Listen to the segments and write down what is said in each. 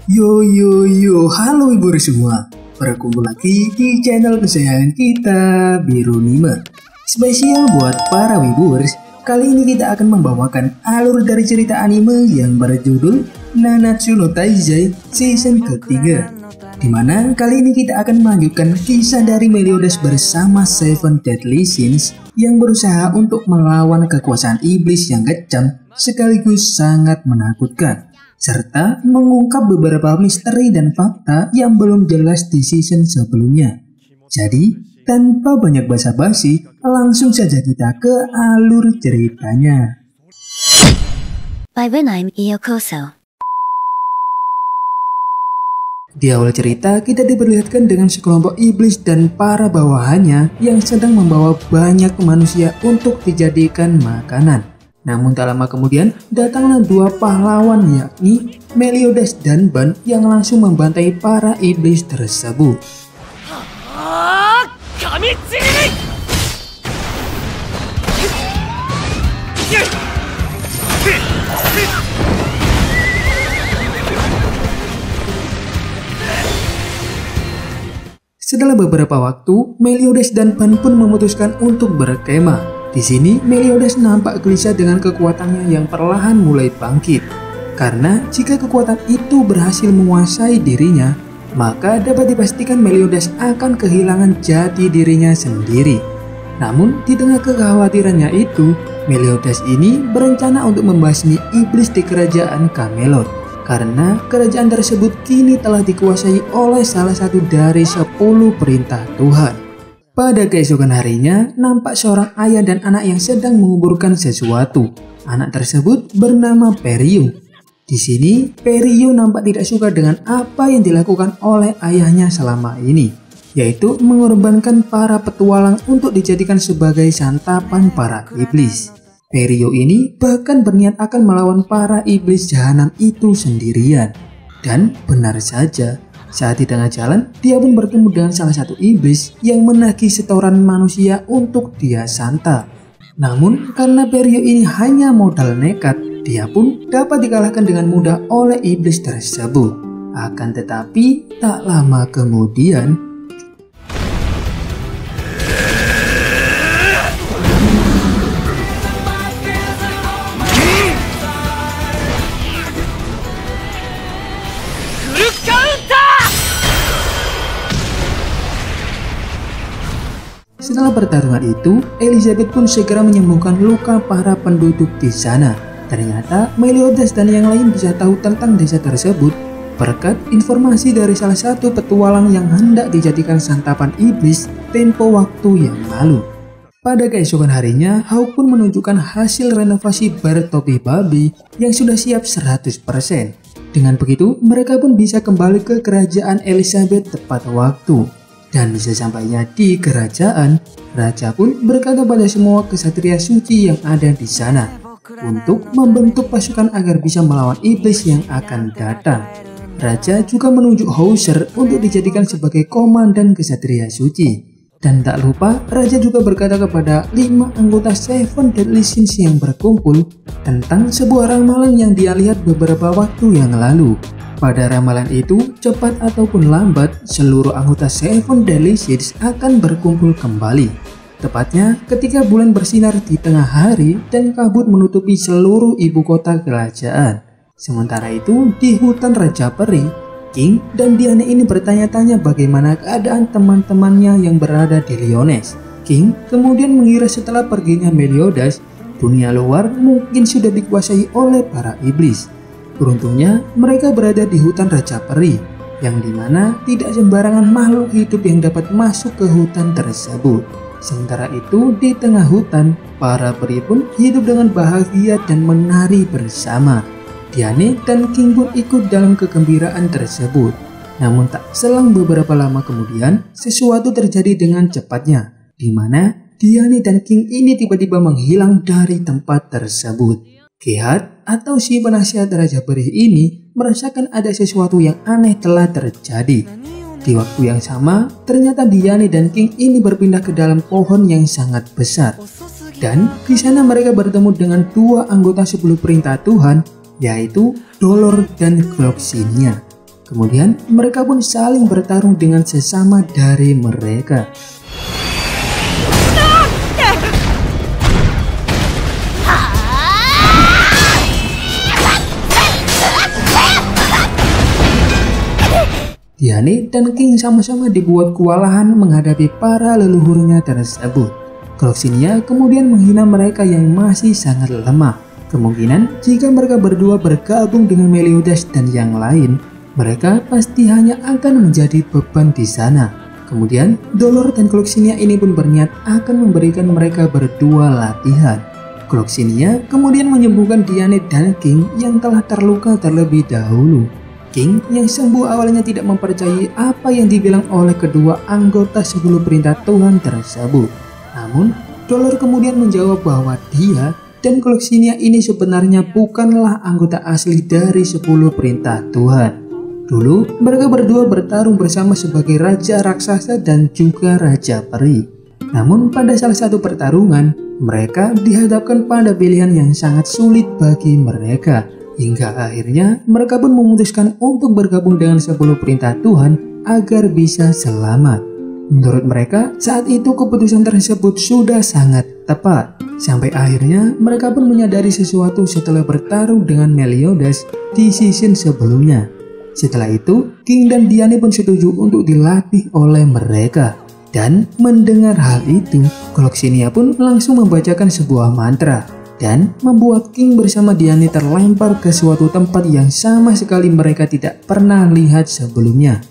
Yo yo yo, halo ibu semua. Berkumpul lagi di channel kesayangan kita, Biru Nime. Spesial buat para wiburs, kali ini kita akan membawakan alur dari cerita anime yang berjudul Nanatsu no Taizai season ketiga. Dimana kali ini kita akan melanjutkan kisah dari Meliodas bersama Seven Deadly Sins yang berusaha untuk melawan kekuasaan iblis yang kejam sekaligus sangat menakutkan, serta mengungkap beberapa misteri dan fakta yang belum jelas di season sebelumnya. Jadi, tanpa banyak basa-basi, langsung saja kita ke alur ceritanya. By Renheim Iokoso. Di awal cerita, kita diperlihatkan dengan sekelompok iblis dan para bawahannya yang sedang membawa banyak manusia untuk dijadikan makanan. Namun tak lama kemudian, datanglah dua pahlawan yakni Meliodas dan Ban yang langsung membantai para iblis tersebut. Setelah beberapa waktu, Meliodas dan Ban pun memutuskan untuk berkemah. Di sini, Meliodas nampak gelisah dengan kekuatannya yang perlahan mulai bangkit. Karena jika kekuatan itu berhasil menguasai dirinya, maka dapat dipastikan Meliodas akan kehilangan jati dirinya sendiri. Namun, di tengah kekhawatirannya itu, Meliodas ini berencana untuk membasmi iblis di kerajaan Camelot. Karena kerajaan tersebut kini telah dikuasai oleh salah satu dari 10 perintah Tuhan. Pada keesokan harinya, nampak seorang ayah dan anak yang sedang menguburkan sesuatu. Anak tersebut bernama Perio. Di sini, Perio nampak tidak suka dengan apa yang dilakukan oleh ayahnya selama ini, yaitu mengorbankan para petualang untuk dijadikan sebagai santapan para iblis. Perio ini bahkan berniat akan melawan para iblis jahanam itu sendirian. Dan benar saja, saat di tengah jalan, dia pun bertemu dengan salah satu iblis yang menagih setoran manusia untuk dia santap. Namun, karena Perio ini hanya modal nekat, dia pun dapat dikalahkan dengan mudah oleh iblis tersebut. Akan tetapi, tak lama kemudian, setelah pertarungan itu, Elizabeth pun segera menyembuhkan luka para penduduk di sana. Ternyata Meliodas dan yang lain bisa tahu tentang desa tersebut berkat informasi dari salah satu petualang yang hendak dijadikan santapan iblis tempo waktu yang lalu. Pada keesokan harinya, Hawk pun menunjukkan hasil renovasi bar topi babi yang sudah siap 100%. Dengan begitu, mereka pun bisa kembali ke kerajaan Elizabeth tepat waktu. Dan sesampainya di kerajaan, raja pun berkata pada semua kesatria suci yang ada di sana untuk membentuk pasukan agar bisa melawan iblis yang akan datang. Raja juga menunjuk Hauser untuk dijadikan sebagai komandan kesatria suci. Dan tak lupa, raja juga berkata kepada 5 anggota Seven Deadly Sins yang berkumpul tentang sebuah ramalan yang dia lihat beberapa waktu yang lalu. Pada ramalan itu, cepat ataupun lambat, seluruh anggota Seven Deadly Sins akan berkumpul kembali. Tepatnya ketika bulan bersinar di tengah hari dan kabut menutupi seluruh ibu kota kerajaan. Sementara itu, di hutan Raja Peri, King dan Diane ini bertanya-tanya bagaimana keadaan teman-temannya yang berada di Lyonesse. King kemudian mengira setelah perginya Meliodas, dunia luar mungkin sudah dikuasai oleh para iblis. Beruntungnya, mereka berada di hutan Raja Peri, yang dimana tidak sembarangan makhluk hidup yang dapat masuk ke hutan tersebut. Sementara itu, di tengah hutan, para peri pun hidup dengan bahagia dan menari bersama. Diane dan King pun ikut dalam kegembiraan tersebut. Namun tak selang beberapa lama kemudian, sesuatu terjadi dengan cepatnya, di mana Diane dan King ini tiba-tiba menghilang dari tempat tersebut. Kehat atau si penasihat Raja Peri ini merasakan ada sesuatu yang aneh telah terjadi. Di waktu yang sama, ternyata Diane dan King ini berpindah ke dalam pohon yang sangat besar. Dan di sana mereka bertemu dengan 2 anggota 10 perintah Tuhan, yaitu Dolor dan Gloxinia. Kemudian mereka pun saling bertarung dengan sesama dari mereka. Diane dan King sama-sama dibuat kewalahan menghadapi para leluhurnya tersebut. Gloxinia kemudian menghina mereka yang masih sangat lemah. Kemungkinan jika mereka berdua bergabung dengan Meliodas dan yang lain, mereka pasti hanya akan menjadi beban di sana. Kemudian Dolor dan Gloxinia ini pun berniat akan memberikan mereka berdua latihan. Gloxinia kemudian menyembuhkan Diane dan King yang telah terluka terlebih dahulu. King yang sembuh awalnya tidak mempercayai apa yang dibilang oleh kedua anggota 10 perintah Tuhan tersebut. Namun, Dolor kemudian menjawab bahwa dia dan Gloxinia ini sebenarnya bukanlah anggota asli dari 10 perintah Tuhan. Dulu, mereka berdua bertarung bersama sebagai Raja Raksasa dan juga Raja Peri. Namun, pada salah satu pertarungan, mereka dihadapkan pada pilihan yang sangat sulit bagi mereka. Hingga akhirnya mereka pun memutuskan untuk bergabung dengan 10 perintah Tuhan agar bisa selamat. Menurut mereka, saat itu keputusan tersebut sudah sangat tepat. Sampai akhirnya mereka pun menyadari sesuatu setelah bertarung dengan Meliodas di season sebelumnya. Setelah itu, King dan Diane pun setuju untuk dilatih oleh mereka. Dan mendengar hal itu, Gloxinia pun langsung membacakan sebuah mantra dan membuat King bersama Diane terlempar ke suatu tempat yang sama sekali mereka tidak pernah lihat sebelumnya.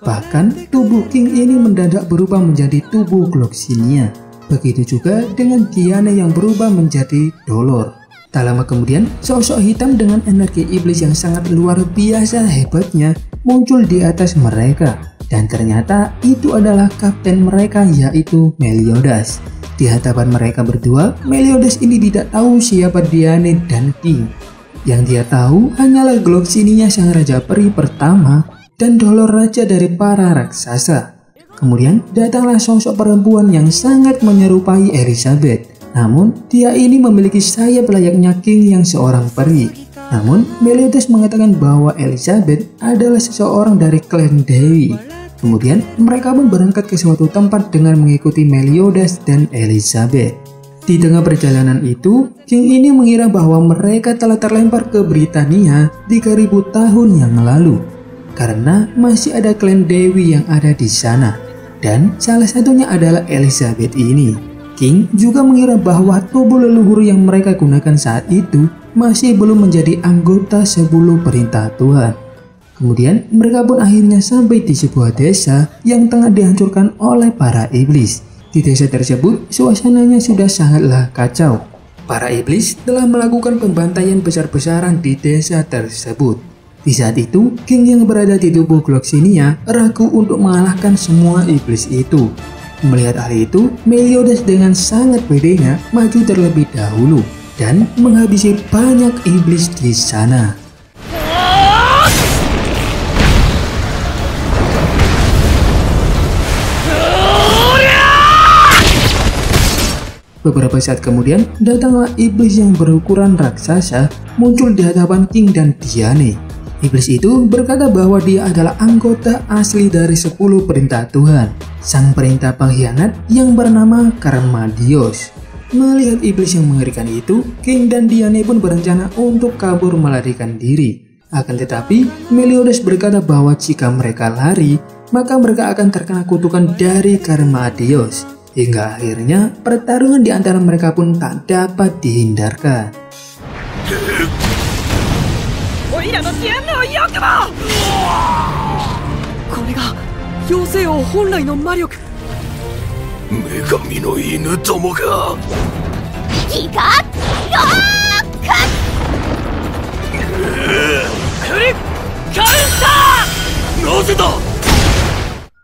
Bahkan tubuh King ini mendadak berubah menjadi tubuh Gloxinia. Begitu juga dengan Diane yang berubah menjadi Dolor. Tak lama kemudian, sosok hitam dengan energi iblis yang sangat luar biasa hebatnya muncul di atas mereka. Dan ternyata itu adalah kapten mereka, yaitu Meliodas. Di hadapan mereka berdua, Meliodas ini tidak tahu siapa Diane dan King. Yang dia tahu hanyalah Gloxinia sang Raja Peri pertama dan Dolor raja dari para raksasa. Kemudian datanglah sosok perempuan yang sangat menyerupai Elizabeth. Namun dia ini memiliki sayap layaknya King yang seorang peri. Namun Meliodas mengatakan bahwa Elizabeth adalah seseorang dari klan Dewi. Kemudian mereka pun berangkat ke suatu tempat dengan mengikuti Meliodas dan Elizabeth. Di tengah perjalanan itu, King ini mengira bahwa mereka telah terlempar ke Britania 3000 tahun yang lalu. Karena masih ada klan Dewi yang ada di sana. Dan salah satunya adalah Elizabeth ini. King juga mengira bahwa tubuh leluhur yang mereka gunakan saat itu masih belum menjadi anggota 10 perintah Tuhan. Kemudian mereka pun akhirnya sampai di sebuah desa yang tengah dihancurkan oleh para iblis. Di desa tersebut suasananya sudah sangatlah kacau. Para iblis telah melakukan pembantaian besar-besaran di desa tersebut. Di saat itu, King yang berada di tubuh Gloxinia ragu untuk mengalahkan semua iblis itu. Melihat hal itu, Meliodas dengan sangat pedenya maju terlebih dahulu dan menghabisi banyak iblis di sana. Beberapa saat kemudian, datanglah iblis yang berukuran raksasa muncul di hadapan King dan Diane. Iblis itu berkata bahwa dia adalah anggota asli dari 10 perintah Tuhan, sang perintah pengkhianat yang bernama Karmadios. Melihat iblis yang mengerikan itu, King dan Diane pun berencana untuk kabur melarikan diri. Akan tetapi, Meliodas berkata bahwa jika mereka lari, maka mereka akan terkena kutukan dari Karmadios. Hingga akhirnya pertarungan di antara mereka pun tak dapat dihindarkan.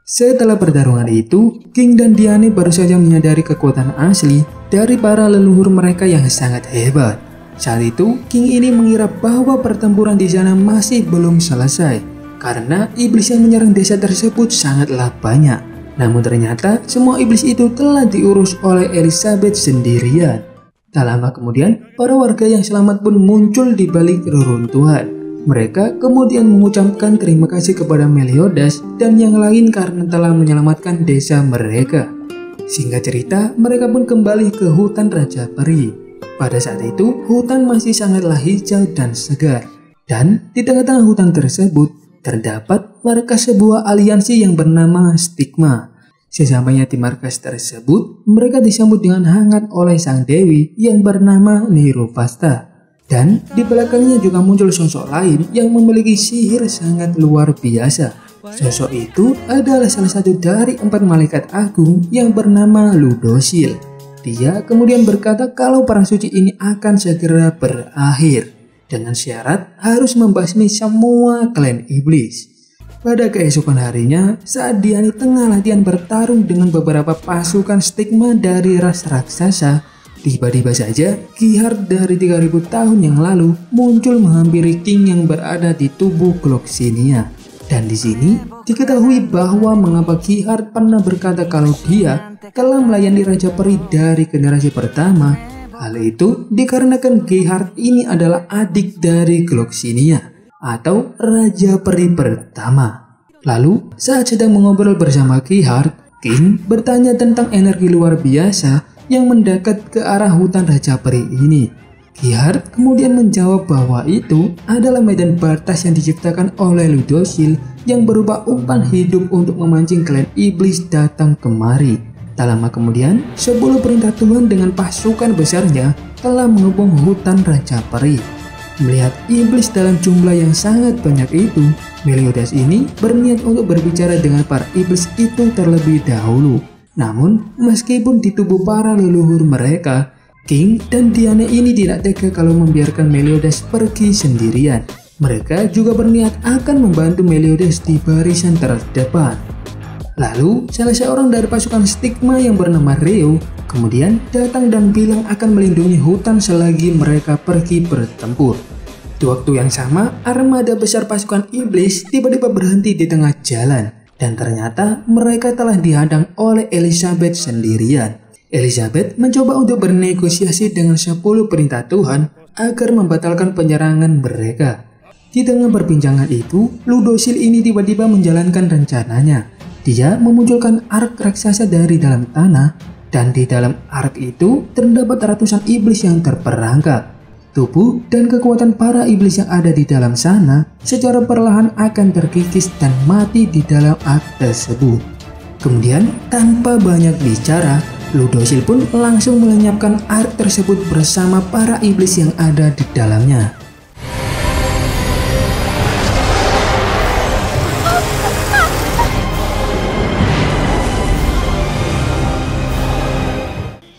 Setelah pertarungan itu, King dan Diane baru saja menyadari kekuatan asli dari para leluhur mereka yang sangat hebat. Saat itu, King ini mengira bahwa pertempuran di sana masih belum selesai, karena iblis yang menyerang desa tersebut sangatlah banyak. Namun ternyata semua iblis itu telah diurus oleh Elizabeth sendirian. Tak lama kemudian, para warga yang selamat pun muncul di balik reruntuhan. Mereka kemudian mengucapkan terima kasih kepada Meliodas dan yang lain karena telah menyelamatkan desa mereka. Singkat cerita, mereka pun kembali ke hutan Raja Peri. Pada saat itu, hutan masih sangatlah hijau dan segar. Dan di tengah-tengah hutan tersebut, terdapat markas sebuah aliansi yang bernama Stigma. Sesampainya di markas tersebut, mereka disambut dengan hangat oleh sang dewi yang bernama Nirupasta. Dan di belakangnya juga muncul sosok lain yang memiliki sihir sangat luar biasa. Sosok itu adalah salah satu dari 4 malaikat agung yang bernama Ludosil. Dia kemudian berkata kalau perang suci ini akan segera berakhir dengan syarat harus membasmi semua klan iblis. Pada keesokan harinya, saat Diani tengah latihan bertarung dengan beberapa pasukan Stigma dari ras raksasa, tiba-tiba saja Gihard dari 3000 tahun yang lalu muncul menghampiri King yang berada di tubuh Gloxinia. Dan di sini diketahui bahwa mengapa Gihard pernah berkata kalau dia telah melayani Raja Peri dari generasi pertama. Hal itu dikarenakan Gihard ini adalah adik dari Gloxinia atau Raja Peri pertama. Lalu saat sedang mengobrol bersama Gihard, King bertanya tentang energi luar biasa yang mendekat ke arah hutan Raja Peri ini. Gihard kemudian menjawab bahwa itu adalah medan batas yang diciptakan oleh Ludosil yang berupa umpan hidup untuk memancing klan iblis datang kemari. Tak lama kemudian, 10 perintah Tuhan dengan pasukan besarnya telah mengepung hutan Raja Peri. Melihat iblis dalam jumlah yang sangat banyak itu, Meliodas ini berniat untuk berbicara dengan para iblis itu terlebih dahulu. Namun, meskipun di tubuh para leluhur mereka, King dan Diane ini tidak tega kalau membiarkan Meliodas pergi sendirian. Mereka juga berniat akan membantu Meliodas di barisan terdepan. Lalu, salah seorang dari pasukan Stigma yang bernama Reo kemudian datang dan bilang akan melindungi hutan selagi mereka pergi bertempur. Di waktu yang sama, armada besar pasukan iblis tiba-tiba berhenti di tengah jalan. Dan ternyata mereka telah dihadang oleh Elizabeth sendirian. Elizabeth mencoba untuk bernegosiasi dengan 10 perintah Tuhan agar membatalkan penyerangan mereka. Di tengah perbincangan itu, Ludosil ini tiba-tiba menjalankan rencananya. Dia memunculkan ark raksasa dari dalam tanah, dan di dalam ark itu terdapat ratusan iblis yang terperangkap. Tubuh dan kekuatan para iblis yang ada di dalam sana secara perlahan akan terkikis dan mati di dalam ark tersebut. Kemudian, tanpa banyak bicara, Ludosil pun langsung melenyapkan ark tersebut bersama para iblis yang ada di dalamnya.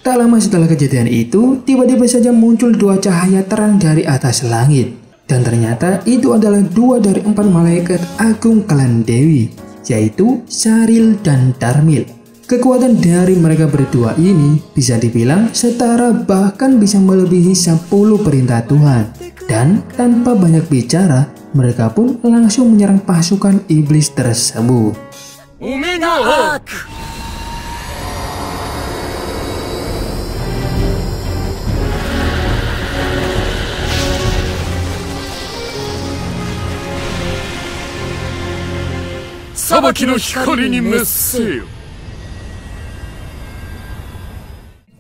Tak lama setelah kejadian itu, tiba-tiba saja muncul 2 cahaya terang dari atas langit. Dan ternyata itu adalah 2 dari 4 malaikat agung klan Dewi, yaitu Saril dan Darmil. Kekuatan dari mereka berdua ini bisa dibilang setara bahkan bisa melebihi 10 perintah Tuhan. Dan tanpa banyak bicara, mereka pun langsung menyerang pasukan iblis tersebut. Omega Arc!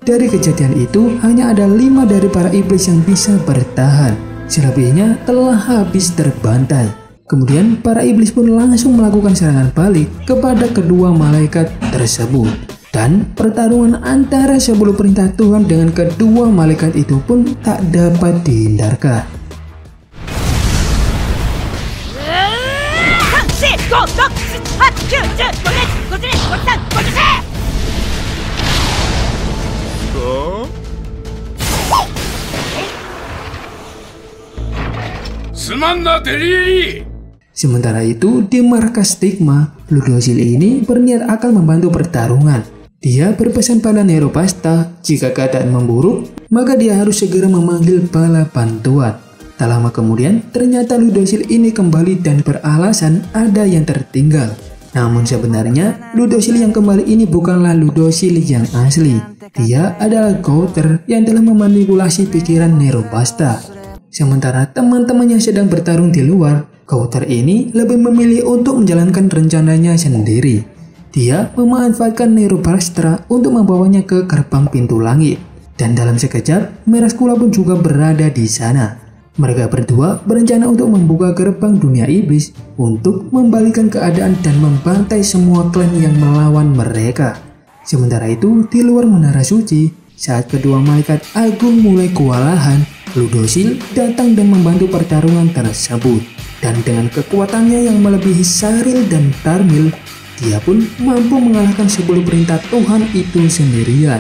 Dari kejadian itu, hanya ada 5 dari para iblis yang bisa bertahan. Selebihnya telah habis terbantai. Kemudian para iblis pun langsung melakukan serangan balik kepada kedua malaikat tersebut. Dan pertarungan antara 10 perintah Tuhan dengan kedua malaikat itu pun tak dapat dihindarkan. Sementara itu, di markas Stigma, Ludosil ini berniat akan membantu pertarungan. Dia berpesan pada Nirupasta, jika keadaan memburuk, maka dia harus segera memanggil bala bantuan. Tak lama kemudian, ternyata Ludosil ini kembali dan beralasan ada yang tertinggal. Namun sebenarnya, Ludosil yang kembali ini bukanlah Ludosil yang asli. Dia adalah Gowther yang telah memanipulasi pikiran Nirupasta. Sementara teman-teman yang sedang bertarung di luar, Gouter ini lebih memilih untuk menjalankan rencananya sendiri. Dia memanfaatkan Neuroblastera untuk membawanya ke gerbang pintu langit. Dan dalam sekejap, Meraskula pun juga berada di sana. Mereka berdua berencana untuk membuka gerbang dunia iblis untuk membalikan keadaan dan membantai semua klan yang melawan mereka. Sementara itu, di luar menara suci, saat kedua malaikat agung mulai kewalahan, Ludosil datang dan membantu pertarungan tersebut. Dan dengan kekuatannya yang melebihi Saril dan Tarmil, dia pun mampu mengalahkan 10 perintah Tuhan itu sendirian.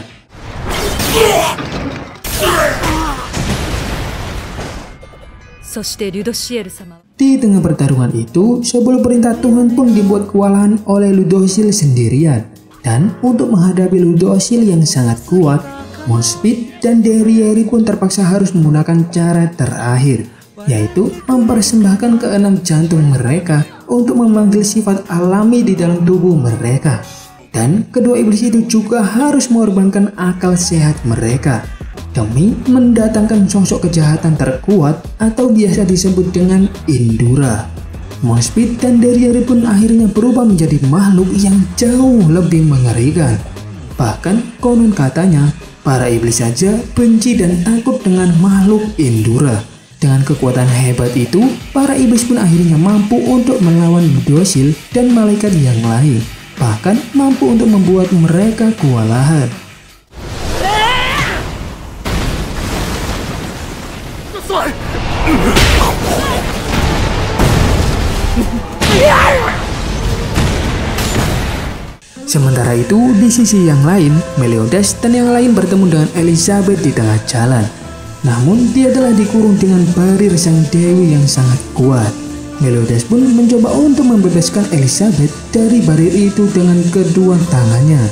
Di tengah pertarungan itu, 10 perintah Tuhan pun dibuat kewalahan oleh Ludosil sendirian. Dan untuk menghadapi Ludosil yang sangat kuat, Monspeed dan Derriere pun terpaksa harus menggunakan cara terakhir, yaitu mempersembahkan keenam jantung mereka untuk memanggil sifat alami di dalam tubuh mereka. Dan kedua iblis itu juga harus mengorbankan akal sehat mereka demi mendatangkan sosok kejahatan terkuat atau biasa disebut dengan Indura. Monspeed dan Derriere pun akhirnya berubah menjadi makhluk yang jauh lebih mengerikan. Bahkan konon katanya, para iblis saja benci dan takut dengan makhluk Indura. Dengan kekuatan hebat itu, para iblis pun akhirnya mampu untuk melawan Ludosil dan malaikat yang lain. Bahkan mampu untuk membuat mereka kewalahan. Sementara itu, di sisi yang lain, Meliodas dan yang lain bertemu dengan Elizabeth di tengah jalan. Namun, dia telah dikurung dengan barir sang dewi yang sangat kuat. Meliodas pun mencoba untuk membebaskan Elizabeth dari barir itu dengan kedua tangannya.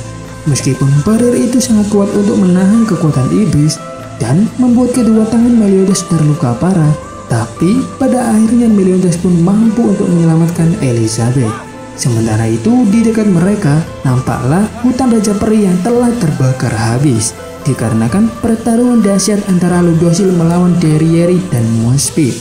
Meskipun barir itu sangat kuat untuk menahan kekuatan iblis dan membuat kedua tangan Meliodas terluka parah, tapi pada akhirnya Meliodas pun mampu untuk menyelamatkan Elizabeth. Sementara itu, di dekat mereka nampaklah hutan Raja Peri yang telah terbakar habis dikarenakan pertarungan dahsyat antara Ludosil melawan Derriere dan Monspeed.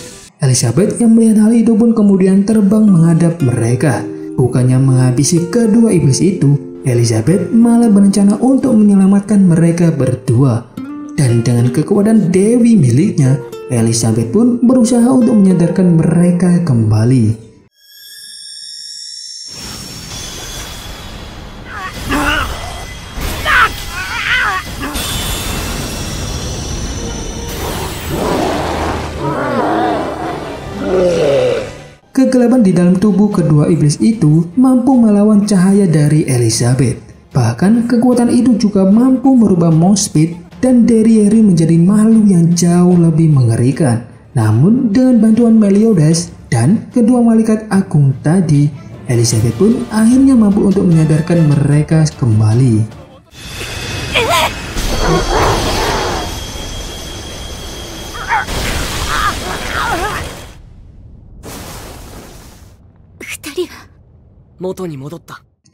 Elizabeth yang melihat hal itu pun kemudian terbang menghadap mereka. Bukannya menghabisi kedua iblis itu, Elizabeth malah berencana untuk menyelamatkan mereka berdua. Dan dengan kekuatan dewi miliknya, Elizabeth pun berusaha untuk menyadarkan mereka kembali. Kegelapan di dalam tubuh kedua iblis itu mampu melawan cahaya dari Elizabeth. Bahkan kekuatan itu juga mampu merubah Monspeed dan Derriere menjadi makhluk yang jauh lebih mengerikan. Namun dengan bantuan Meliodas dan kedua malaikat agung tadi, Elizabeth pun akhirnya mampu untuk menyadarkan mereka kembali.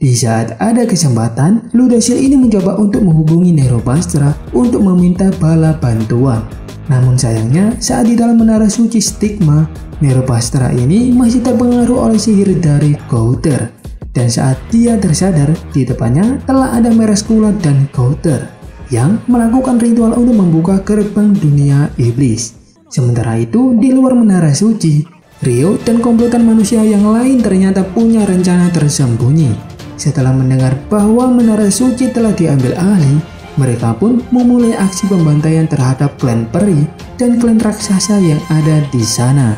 Di saat ada kesempatan, Ludosil ini mencoba untuk menghubungi Neuroblastera untuk meminta bala bantuan. Namun sayangnya, saat di dalam menara suci Stigma, Neuroblastera ini masih terpengaruh oleh sihir dari Gouter. Dan saat dia tersadar, di depannya telah ada Meraskula dan Gouter yang melakukan ritual untuk membuka gerbang dunia iblis. Sementara itu, di luar menara suci, Rio dan komplotan manusia yang lain ternyata punya rencana tersembunyi. Setelah mendengar bahwa menara suci telah diambil alih, mereka pun memulai aksi pembantaian terhadap klan peri dan klan raksasa yang ada di sana.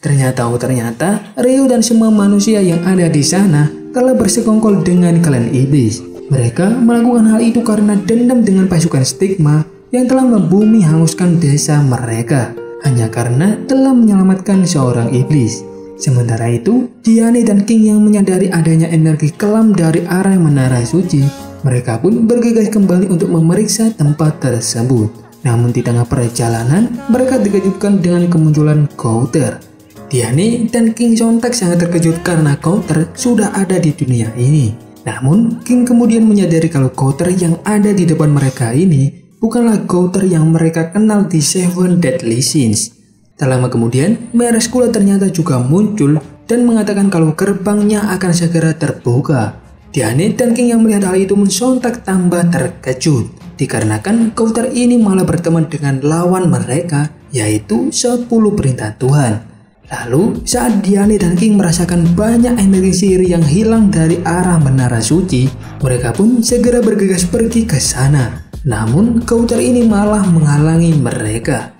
Ternyata Rio dan semua manusia yang ada di sana telah bersekongkol dengan klan iblis. Mereka melakukan hal itu karena dendam dengan pasukan Stigma yang telah membumi hanguskan desa mereka hanya karena telah menyelamatkan seorang iblis. Sementara itu, Diane dan King yang menyadari adanya energi kelam dari arah menara suci, mereka pun bergegas kembali untuk memeriksa tempat tersebut. Namun di tengah perjalanan, mereka dikejutkan dengan kemunculan Gouter. Diane dan King sontak sangat terkejut karena Coulter sudah ada di dunia ini. Namun, King kemudian menyadari kalau Coulter yang ada di depan mereka ini bukanlah Coulter yang mereka kenal di Seven Deadly Sins. Tak lama kemudian, Merescula ternyata juga muncul dan mengatakan kalau gerbangnya akan segera terbuka. Diane dan King yang melihat hal itu mensontak tambah terkejut, dikarenakan Coulter ini malah berteman dengan lawan mereka, yaitu 10 perintah Tuhan. Lalu, saat Diane dan King merasakan banyak energi sihir yang hilang dari arah menara suci, mereka pun segera bergegas pergi ke sana. Namun, Coulter ini malah menghalangi mereka.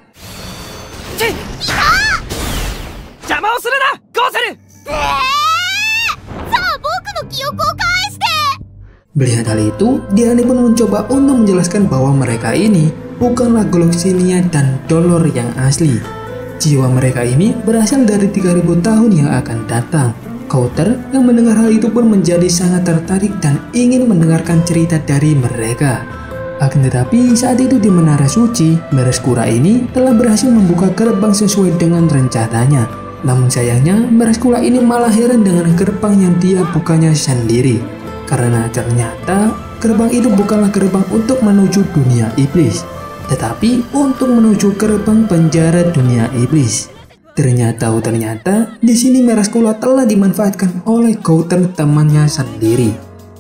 Melihat hal itu, Diane pun mencoba untuk menjelaskan bahwa mereka ini bukanlah Gloxinia dan Dolor yang asli. Jiwa mereka ini berasal dari 3000 tahun yang akan datang. Coulter yang mendengar hal itu pun menjadi sangat tertarik dan ingin mendengarkan cerita dari mereka. Akan tetapi saat itu di Menara Suci, Merescula ini telah berhasil membuka gerbang sesuai dengan rencananya. Namun sayangnya Merescula ini malah heran dengan gerbang yang dia bukanya sendiri. Karena ternyata gerbang itu bukanlah gerbang untuk menuju dunia iblis, tetapi untuk menuju gerbang penjara dunia iblis. Ternyata di sini Merescula telah dimanfaatkan oleh Coulter temannya sendiri.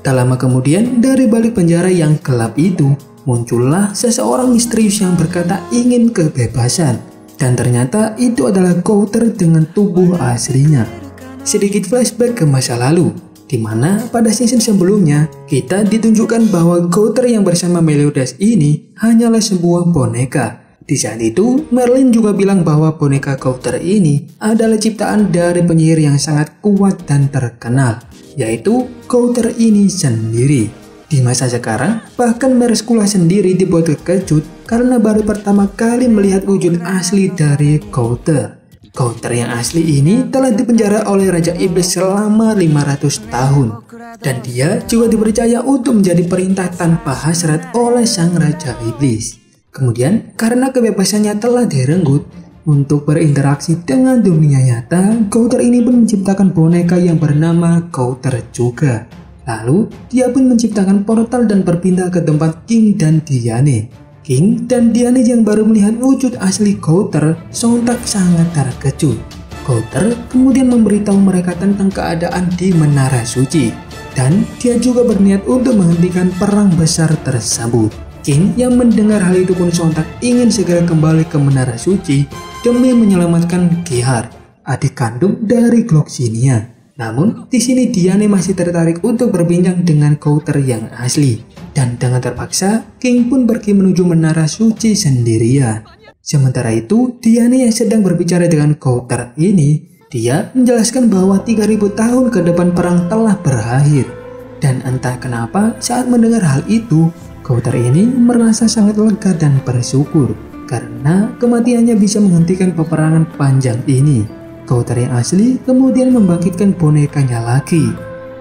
Tak lama kemudian dari balik penjara yang gelap itu muncullah seseorang misterius yang berkata ingin kebebasan, dan ternyata itu adalah Coulter dengan tubuh aslinya. Sedikit flashback ke masa lalu, di mana pada season sebelumnya kita ditunjukkan bahwa Coulter yang bersama Meliodas ini hanyalah sebuah boneka. Di saat itu, Merlin juga bilang bahwa boneka Coulter ini adalah ciptaan dari penyihir yang sangat kuat dan terkenal, yaitu Coulter ini sendiri. Di masa sekarang, bahkan Merescula sendiri dibuat terkejut karena baru pertama kali melihat wujud asli dari Coulter. Coulter yang asli ini telah dipenjara oleh Raja Iblis selama 500 tahun. Dan dia juga dipercaya untuk menjadi perintah tanpa hasrat oleh sang Raja Iblis. Kemudian, karena kebebasannya telah direnggut untuk berinteraksi dengan dunia nyata, Coulter ini pun menciptakan boneka yang bernama Coulter juga. Lalu, dia pun menciptakan portal dan berpindah ke tempat King dan Diane. King dan Diane yang baru melihat wujud asli Coulter sontak sangat terkejut. Coulter kemudian memberitahu mereka tentang keadaan di Menara Suci, dan dia juga berniat untuk menghentikan perang besar tersebut. King yang mendengar hal itu pun sontak ingin segera kembali ke Menara Suci demi menyelamatkan Gerhard, adik kandung dari Gloxinia. Namun, di sini Diane masih tertarik untuk berbincang dengan Coulter yang asli. Dan dengan terpaksa, King pun pergi menuju Menara Suci sendirian. Sementara itu, Diane yang sedang berbicara dengan Coulter ini, dia menjelaskan bahwa 3000 tahun ke depan perang telah berakhir. Dan entah kenapa saat mendengar hal itu, Coulter ini merasa sangat lega dan bersyukur karena kematiannya bisa menghentikan peperangan panjang ini. Coulter yang asli kemudian membangkitkan bonekanya lagi.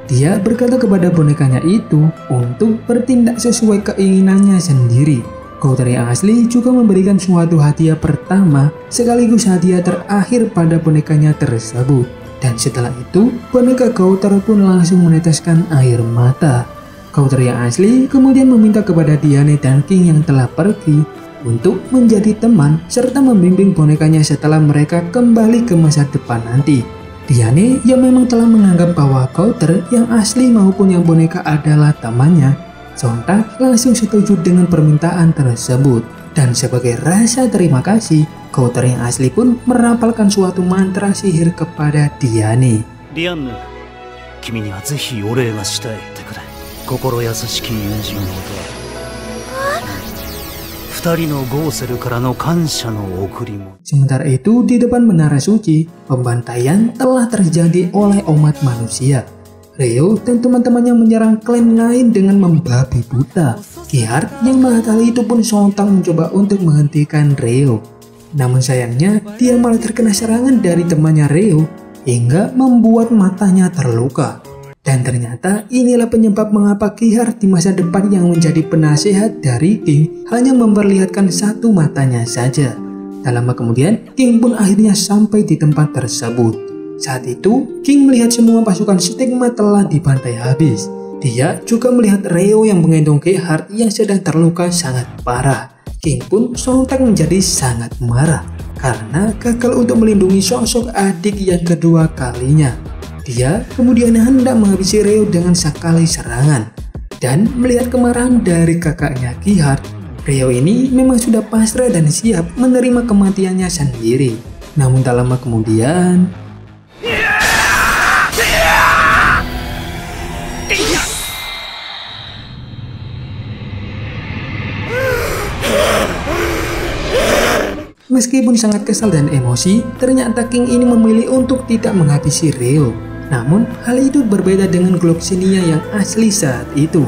Dia berkata kepada bonekanya itu untuk bertindak sesuai keinginannya sendiri. Coulter yang asli juga memberikan suatu hadiah pertama sekaligus hadiah terakhir pada bonekanya tersebut. Dan setelah itu, boneka Coulter pun langsung meneteskan air mata. Coulter yang asli kemudian meminta kepada Diane dan King yang telah pergi untuk menjadi teman serta membimbing bonekanya setelah mereka kembali ke masa depan nanti. Diane yang memang telah menganggap bahwa Coulter yang asli maupun yang boneka adalah temannya, sontak langsung setuju dengan permintaan tersebut. Dan sebagai rasa terima kasih, Coulter yang asli pun merapalkan suatu mantra sihir kepada Diane. Diane, kimi ni wa zehi orei ga shitai tte kurai. Kokoro yasashiki yunjin no oto. 2人のゴーセルからの感謝の贈り物. Sementara itu, di depan Menara Suci, pembantaian telah terjadi oleh umat manusia. Reo dan teman-temannya menyerang klan lain dengan membabi buta. Gerhard yang melihat hal itu pun sontak mencoba untuk menghentikan Reo. Namun sayangnya, dia malah terkena serangan dari temannya Reo hingga membuat matanya terluka. Dan ternyata inilah penyebab mengapa Gerhard di masa depan yang menjadi penasehat dari King hanya memperlihatkan satu matanya saja. Tak lama kemudian, King pun akhirnya sampai di tempat tersebut. Saat itu, King melihat semua pasukan Stigma telah dibantai habis. Dia juga melihat Reo yang menggendong Gerhard yang sedang terluka sangat parah. King pun sontak menjadi sangat marah karena gagal untuk melindungi sosok adik yang kedua kalinya. Dia kemudian hendak menghabisi Reo dengan sekali serangan. Dan melihat kemarahan dari kakaknya Gerhard, Reo ini memang sudah pasrah dan siap menerima kematiannya sendiri. Namun tak lama kemudian, meskipun sangat kesal dan emosi, ternyata King ini memilih untuk tidak menghabisi Reo. Namun, hal itu berbeda dengan Gloxinia yang asli saat itu.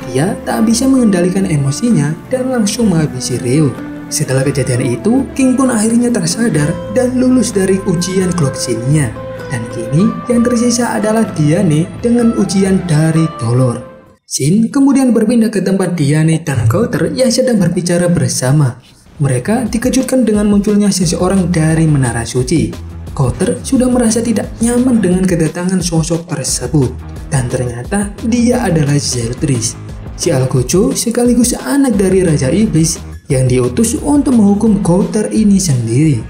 Dia tak bisa mengendalikan emosinya dan langsung menghabisi Reo. Setelah kejadian itu, King pun akhirnya tersadar dan lulus dari ujian Gloxinia. Dan kini yang tersisa adalah Diane dengan ujian dari Dolor. Shin kemudian berpindah ke tempat Diane dan Cowther yang sedang berbicara bersama. Mereka dikejutkan dengan munculnya seseorang dari Menara Suci. Cowther sudah merasa tidak nyaman dengan kedatangan sosok tersebut. Dan ternyata dia adalah Zeldris, si Algojo sekaligus anak dari Raja Iblis yang diutus untuk menghukum Cowther ini sendiri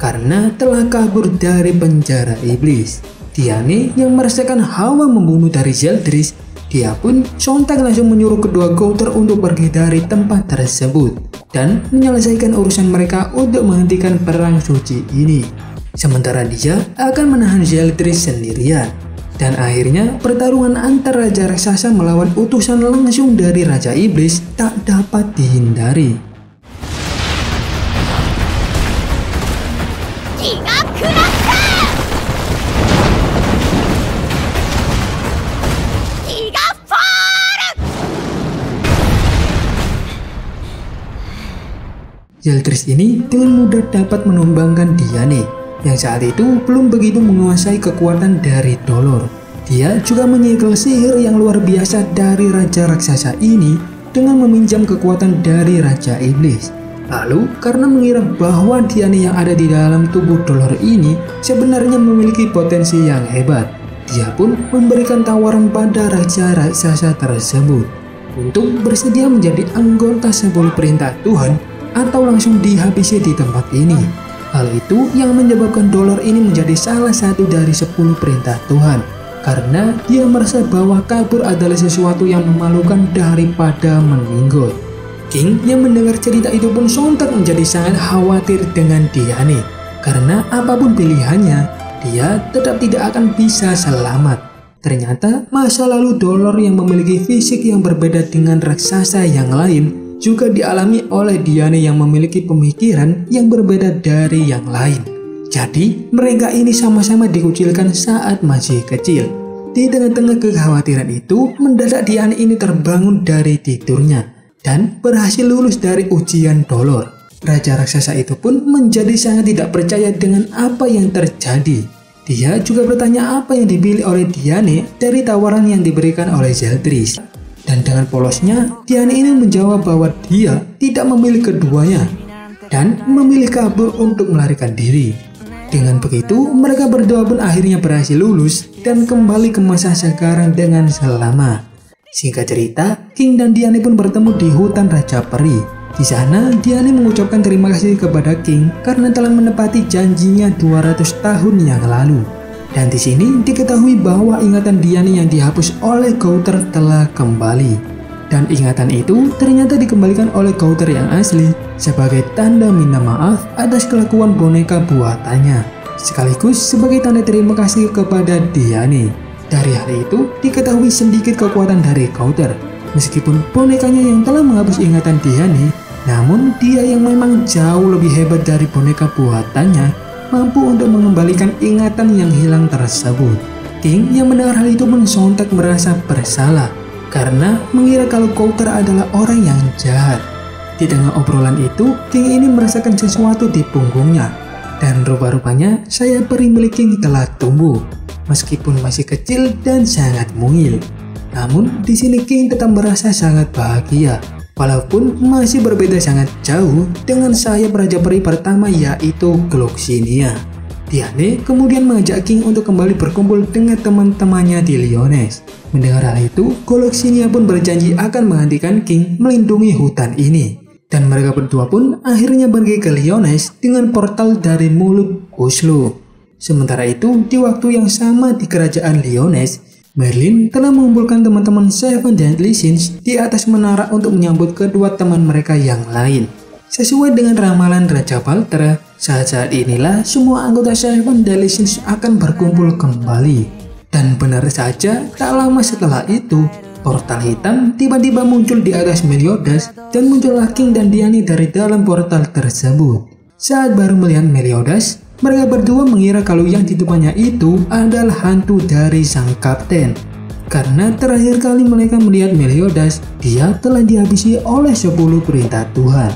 karena telah kabur dari penjara iblis. Diane yang merasakan hawa membunuh dari Zeldris, dia pun sontak langsung menyuruh kedua Cowther untuk pergi dari tempat tersebut dan menyelesaikan urusan mereka untuk menghentikan perang suci ini. Sementara dia akan menahan Zeldris sendirian. Dan akhirnya pertarungan antar Raja Raksasa melawan utusan langsung dari Raja Iblis tak dapat dihindari. Zeldris ini dengan mudah dapat menumbangkan Diane, yang saat itu belum begitu menguasai kekuatan dari Dolor. Dia juga menyegel sihir yang luar biasa dari Raja Raksasa ini dengan meminjam kekuatan dari Raja Iblis. Lalu karena mengira bahwa Diane yang ada di dalam tubuh Dolor ini sebenarnya memiliki potensi yang hebat, dia pun memberikan tawaran pada Raja Raksasa tersebut untuk bersedia menjadi anggota 10 perintah Tuhan atau langsung dihabisi di tempat ini. Hal itu yang menyebabkan Dolor ini menjadi salah satu dari 10 perintah Tuhan, karena dia merasa bahwa kabur adalah sesuatu yang memalukan daripada meninggal. King yang mendengar cerita itu pun sontak menjadi sangat khawatir dengan Diane, karena apapun pilihannya, dia tetap tidak akan bisa selamat. Ternyata masa lalu Dolor yang memiliki fisik yang berbeda dengan raksasa yang lain juga dialami oleh Diane yang memiliki pemikiran yang berbeda dari yang lain. Jadi mereka ini sama-sama dikucilkan saat masih kecil. Di tengah-tengah kekhawatiran itu, mendadak Diane ini terbangun dari tidurnya dan berhasil lulus dari ujian Dolor. Raja raksasa itu pun menjadi sangat tidak percaya dengan apa yang terjadi. Dia juga bertanya apa yang dipilih oleh Diane dari tawaran yang diberikan oleh Zeldris. Dan dengan polosnya, Diane ini menjawab bahwa dia tidak memilih keduanya dan memilih kabur untuk melarikan diri. Dengan begitu, mereka berdua pun akhirnya berhasil lulus dan kembali ke masa sekarang dengan selamat. Singkat cerita, King dan Diane pun bertemu di hutan Raja Peri. Di sana, Diane mengucapkan terima kasih kepada King karena telah menepati janjinya 200 tahun yang lalu. Dan di sini diketahui bahwa ingatan Diane yang dihapus oleh Cowther telah kembali. Dan ingatan itu ternyata dikembalikan oleh Cowther yang asli sebagai tanda minta maaf atas kelakuan boneka buatannya, sekaligus sebagai tanda terima kasih kepada Diane. Dari hal itu diketahui sedikit kekuatan dari Cowther. Meskipun bonekanya yang telah menghapus ingatan Diane, namun dia yang memang jauh lebih hebat dari boneka buatannya mampu untuk mengembalikan ingatan yang hilang tersebut. King yang mendengar hal itu pun sontak merasa bersalah karena mengira kalau Cowther adalah orang yang jahat. Di tengah obrolan itu, King ini merasakan sesuatu di punggungnya, dan rupa-rupanya sayap peri milik King telah tumbuh, meskipun masih kecil dan sangat mungil. Namun di sini King tetap merasa sangat bahagia Walaupun masih berbeda sangat jauh dengan sayap Raja Peri pertama yaitu Gloxinia. Diane kemudian mengajak King untuk kembali berkumpul dengan teman-temannya di Lyonesse. Mendengar hal itu, Gloxinia pun berjanji akan menghentikan King melindungi hutan ini. Dan mereka berdua pun akhirnya pergi ke Lyonesse dengan portal dari mulut Oslo. Sementara itu, di waktu yang sama di kerajaan Lyonesse, Merlin telah mengumpulkan teman-teman Seven Deadly Sins di atas menara untuk menyambut kedua teman mereka yang lain. Sesuai dengan ramalan Raja Baltra, saat-saat inilah semua anggota Seven Deadly Sins akan berkumpul kembali. Dan benar saja, tak lama setelah itu, portal hitam tiba-tiba muncul di atas Meliodas dan muncullah King dan Diane dari dalam portal tersebut. Saat baru melihat Meliodas, mereka berdua mengira kalau yang di depannya itu adalah hantu dari sang kapten. Karena terakhir kali mereka melihat Meliodas, dia telah dihabisi oleh 10 perintah Tuhan.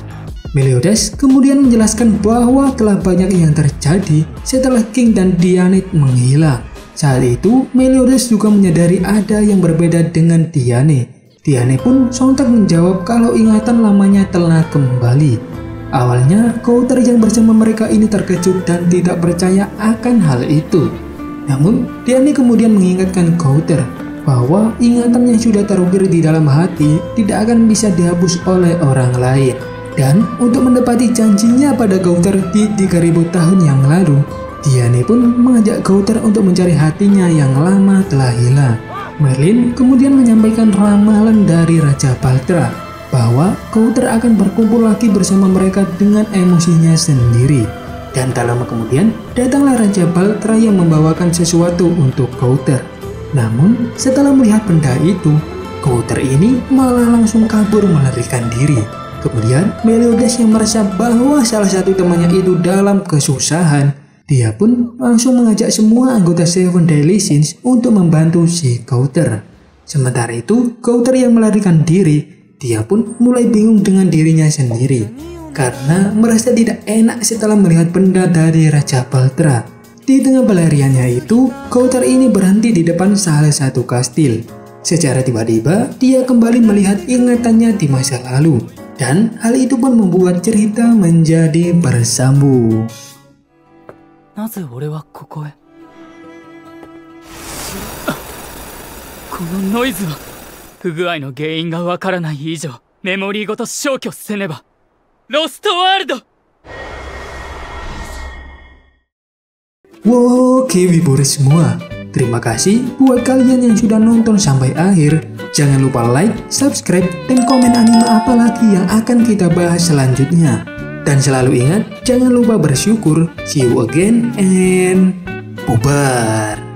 Meliodas kemudian menjelaskan bahwa telah banyak yang terjadi setelah King dan Diane menghilang. Saat itu, Meliodas juga menyadari ada yang berbeda dengan Diane. Diane pun sontak menjawab kalau ingatan lamanya telah kembali. Awalnya, Kouter yang bersama mereka ini terkejut dan tidak percaya akan hal itu. Namun, Diane kemudian mengingatkan Kouter bahwa ingatan yang sudah terukir di dalam hati tidak akan bisa dihapus oleh orang lain. Dan untuk menepati janjinya pada Kouter di 3000 tahun yang lalu, Diane pun mengajak Kouter untuk mencari hatinya yang lama telah hilang. Merlin kemudian menyampaikan ramalan dari Raja Baltra bahwa Kouter akan berkumpul lagi bersama mereka dengan emosinya sendiri. Dan tak lama kemudian, datanglah Raja Baltra yang membawakan sesuatu untuk Kouter. Namun, setelah melihat benda itu, Kouter ini malah langsung kabur melarikan diri. Kemudian, Meliodas yang merasa bahwa salah satu temannya itu dalam kesusahan, dia pun langsung mengajak semua anggota Seven Deadly Sins untuk membantu si Kouter. Sementara itu, Kouter yang melarikan diri, dia pun mulai bingung dengan dirinya sendiri karena merasa tidak enak setelah melihat benda dari Raja Baltra. Di tengah pelariannya itu, Kouter ini berhenti di depan salah satu kastil. Secara tiba-tiba, dia kembali melihat ingatannya di masa lalu. Dan hal itu pun membuat cerita menjadi bersambung. なぜ俺はここへこのノイズは不具合の原因がわからない以上メモリーごと消去せねばロストワールド Oke Wiboris semua, terima kasih buat kalian yang sudah nonton sampai akhir. Jangan lupa like, subscribe, dan komen anime apa lagi yang akan kita bahas selanjutnya. Dan selalu ingat, jangan lupa bersyukur. See you again and bubar.